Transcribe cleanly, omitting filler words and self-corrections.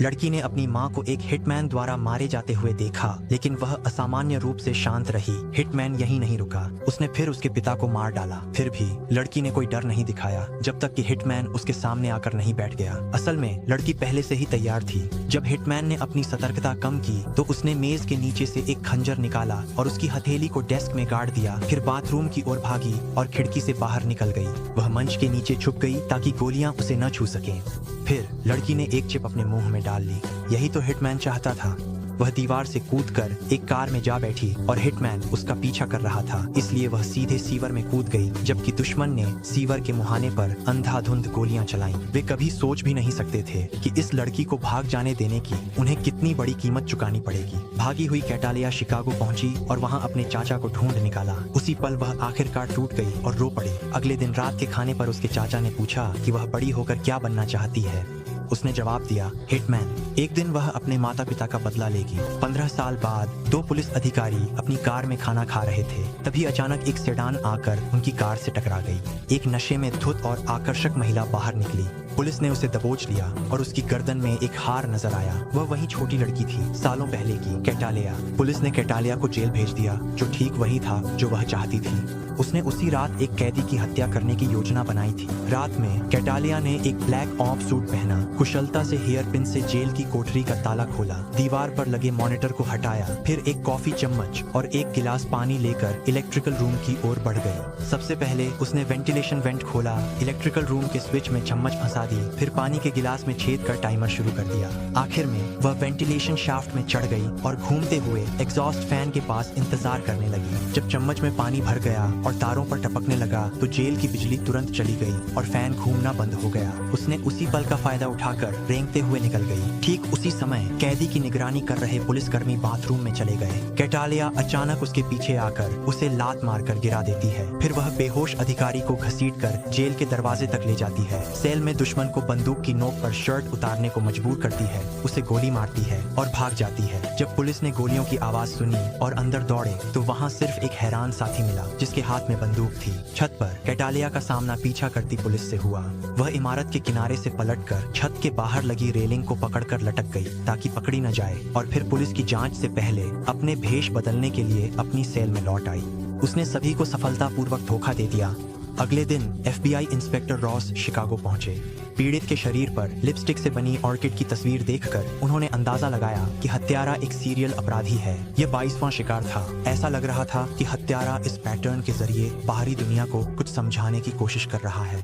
लड़की ने अपनी माँ को एक हिटमैन द्वारा मारे जाते हुए देखा, लेकिन वह असामान्य रूप से शांत रही। हिटमैन यहीं नहीं रुका, उसने फिर उसके पिता को मार डाला। फिर भी लड़की ने कोई डर नहीं दिखाया जब तक कि हिटमैन उसके सामने आकर नहीं बैठ गया। असल में लड़की पहले से ही तैयार थी। जब हिटमैन ने अपनी सतर्कता कम की तो उसने मेज के नीचे से एक खंजर निकाला और उसकी हथेली को डेस्क में गाड़ दिया। फिर बाथरूम की ओर भागी और खिड़की से बाहर निकल गई। वह मंच के नीचे छुप गई ताकि गोलियां उसे न छू सकें। फिर लड़की ने एक चिप अपने मुंह में डाल ली। यही तो हिटमैन चाहता था। वह दीवार से कूदकर एक कार में जा बैठी और हिटमैन उसका पीछा कर रहा था, इसलिए वह सीधे सीवर में कूद गई, जबकि दुश्मन ने सीवर के मुहाने पर अंधाधुंध गोलियां चलाईं। वे कभी सोच भी नहीं सकते थे कि इस लड़की को भाग जाने देने की उन्हें कितनी बड़ी कीमत चुकानी पड़ेगी। भागी हुई कैटालिया शिकागो पहुंची और वहां अपने चाचा को ढूंढ निकाला। उसी पल वह आखिरकार टूट गई और रो पड़ी। अगले दिन रात के खाने पर उसके चाचा ने पूछा कि वह बड़ी होकर क्या बनना चाहती है। उसने जवाब दिया, हिटमैन। एक दिन वह अपने माता पिता का बदला लेगी। 15 साल बाद 2 पुलिस अधिकारी अपनी कार में खाना खा रहे थे। तभी अचानक एक सेडान आकर उनकी कार से टकरा गई। एक नशे में धुत और आकर्षक महिला बाहर निकली। पुलिस ने उसे दबोच लिया और उसकी गर्दन में एक हार नजर आया। वह वही छोटी लड़की थी, सालों पहले की कैटालिया। पुलिस ने कैटालिया को जेल भेज दिया, जो ठीक वही था जो वह चाहती थी। उसने उसी रात एक कैदी की हत्या करने की योजना बनाई थी। रात में कैटालिया ने एक ब्लैक ऑफ सूट पहना, कुशलता से हेयर पिन से जेल की कोठरी का ताला खोला, दीवार पर लगे मॉनिटर को हटाया, फिर एक कॉफी चम्मच और एक गिलास पानी लेकर इलेक्ट्रिकल रूम की ओर बढ़ गई। सबसे पहले उसने वेंटिलेशन वेंट खोला, इलेक्ट्रिकल रूम के स्विच में चम्मच फंसा दी, फिर पानी के गिलास में छेद कर टाइमर शुरू कर दिया। आखिर में वह वेंटिलेशन शाफ्ट में चढ़ गई और घूमते हुए एग्जॉस्ट फैन के पास इंतजार करने लगी। जब चम्मच में पानी भर गया और तारों पर टपकने लगा तो जेल की बिजली तुरंत चली गई और फैन घूमना बंद हो गया। उसने उसी पल का फायदा उठाकर रेंगते हुए निकल गई। ठीक उसी समय कैदी की निगरानी कर रहे पुलिसकर्मी बाथरूम में चले गए। कैटालिया अचानक उसके पीछे आकर उसे लात मारकर गिरा देती है। फिर वह बेहोश अधिकारी को घसीटकर जेल के दरवाजे तक ले जाती है। सेल में दुश्मन को बंदूक की नोक पर शर्ट उतारने को मजबूर करती है, उसे गोली मारती है और भाग जाती है। जब पुलिस ने गोलियों की आवाज सुनी और अंदर दौड़े तो वहाँ सिर्फ एक हैरान साथी मिला जिसके हाथ में बंदूक थी। छत पर कैटालिया का सामना पीछा करती पुलिस से हुआ। वह इमारत के किनारे से पलटकर छत के बाहर लगी रेलिंग को पकड़कर लटक गई ताकि पकड़ी न जाए, और फिर पुलिस की जांच से पहले अपने भेष बदलने के लिए अपनी सेल में लौट आई। उसने सभी को सफलतापूर्वक धोखा दे दिया। अगले दिन FBI इंस्पेक्टर रॉस शिकागो पहुंचे। पीड़ित के शरीर पर लिपस्टिक से बनी ऑर्किड की तस्वीर देखकर उन्होंने अंदाजा लगाया कि हत्यारा एक सीरियल अपराधी है। यह 22वां शिकार था। ऐसा लग रहा था कि हत्यारा इस पैटर्न के जरिए बाहरी दुनिया को कुछ समझाने की कोशिश कर रहा है।